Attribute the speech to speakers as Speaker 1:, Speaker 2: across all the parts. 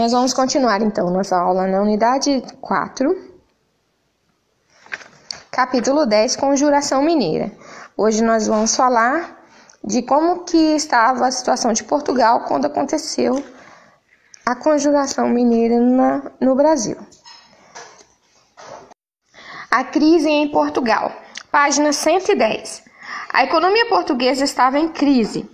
Speaker 1: Nós vamos continuar então nossa aula na unidade 4, capítulo 10, Conjuração Mineira. Hoje nós vamos falar de como que estava a situação de Portugal quando aconteceu a Conjuração Mineira no Brasil. A crise em Portugal, página 110. A economia portuguesa estava em crise.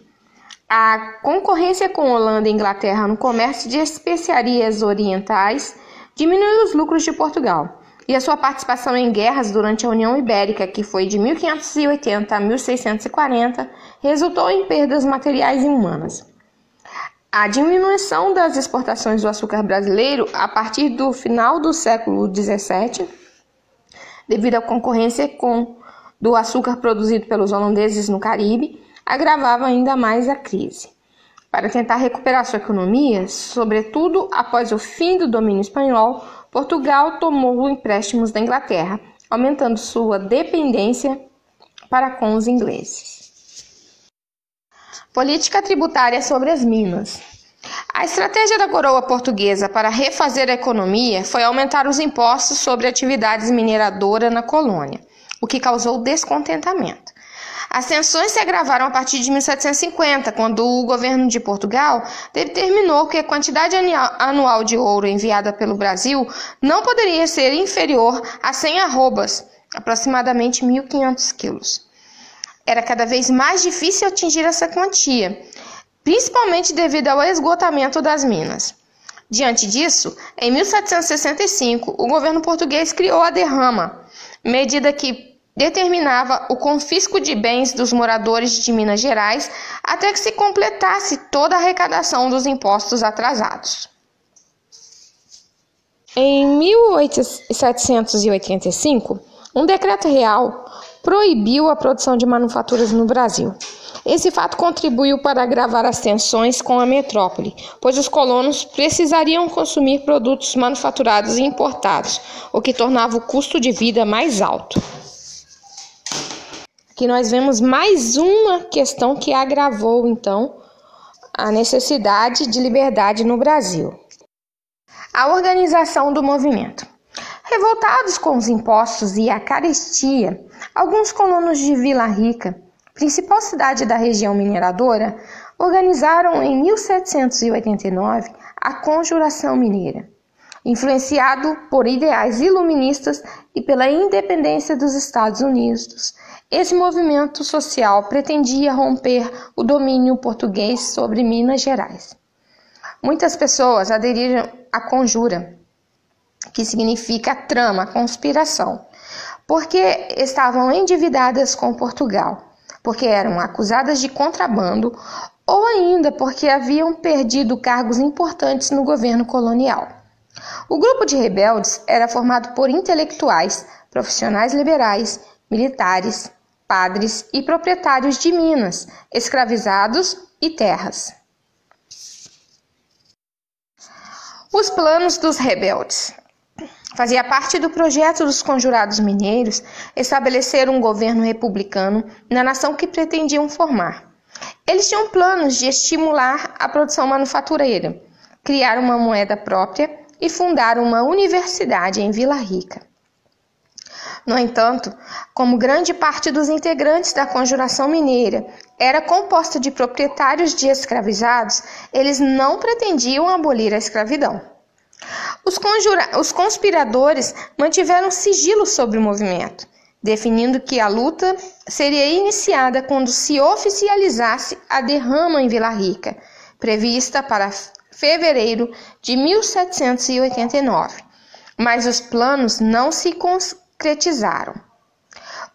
Speaker 1: A concorrência com Holanda e Inglaterra no comércio de especiarias orientais diminuiu os lucros de Portugal, e a sua participação em guerras durante a União Ibérica, que foi de 1580 a 1640, resultou em perdas materiais e humanas. A diminuição das exportações do açúcar brasileiro a partir do final do século XVII, devido à concorrência do açúcar produzido pelos holandeses no Caribe, agravava ainda mais a crise. Para tentar recuperar sua economia, sobretudo após o fim do domínio espanhol, Portugal tomou empréstimos da Inglaterra, aumentando sua dependência para com os ingleses. Política tributária sobre as minas. A estratégia da coroa portuguesa para refazer a economia foi aumentar os impostos sobre atividades mineradoras na colônia, o que causou descontentamento. As tensões se agravaram a partir de 1750, quando o governo de Portugal determinou que a quantidade anual de ouro enviada pelo Brasil não poderia ser inferior a 100 arrobas, aproximadamente 1.500 quilos. Era cada vez mais difícil atingir essa quantia, principalmente devido ao esgotamento das minas. Diante disso, em 1765, o governo português criou a derrama, medida que determinava o confisco de bens dos moradores de Minas Gerais até que se completasse toda a arrecadação dos impostos atrasados. Em 1785, um decreto real proibiu a produção de manufaturas no Brasil. Esse fato contribuiu para agravar as tensões com a metrópole, pois os colonos precisariam consumir produtos manufaturados e importados, o que tornava o custo de vida mais alto. Aqui nós vemos mais uma questão que agravou, então, a necessidade de liberdade no Brasil. A organização do movimento. Revoltados com os impostos e a carestia, alguns colonos de Vila Rica, principal cidade da região mineradora, organizaram em 1789 a Conjuração Mineira. Influenciado por ideais iluministas e pela independência dos Estados Unidos, esse movimento social pretendia romper o domínio português sobre Minas Gerais. Muitas pessoas aderiram à conjura, que significa trama, conspiração, porque estavam endividadas com Portugal, porque eram acusadas de contrabando ou ainda porque haviam perdido cargos importantes no governo colonial. O grupo de rebeldes era formado por intelectuais, profissionais liberais, militares, padres e proprietários de minas, escravizados e terras. Os planos dos rebeldes. Fazia parte do projeto dos conjurados mineiros estabelecer um governo republicano na nação que pretendiam formar. Eles tinham planos de estimular a produção manufatureira, criar uma moeda própria e fundar uma universidade em Vila Rica. No entanto, como grande parte dos integrantes da Conjuração Mineira era composta de proprietários de escravizados, eles não pretendiam abolir a escravidão. Os conspiradores mantiveram sigilo sobre o movimento, definindo que a luta seria iniciada quando se oficializasse a derrama em Vila Rica, prevista para fevereiro de 1789, mas os planos não se concretizaram.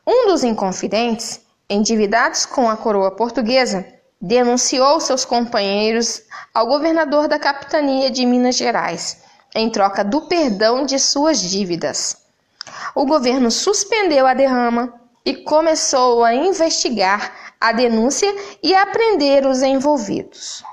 Speaker 1: Um dos inconfidentes, endividados com a coroa portuguesa, denunciou seus companheiros ao governador da capitania de Minas Gerais, em troca do perdão de suas dívidas. O governo suspendeu a derrama e começou a investigar a denúncia e a prender os envolvidos.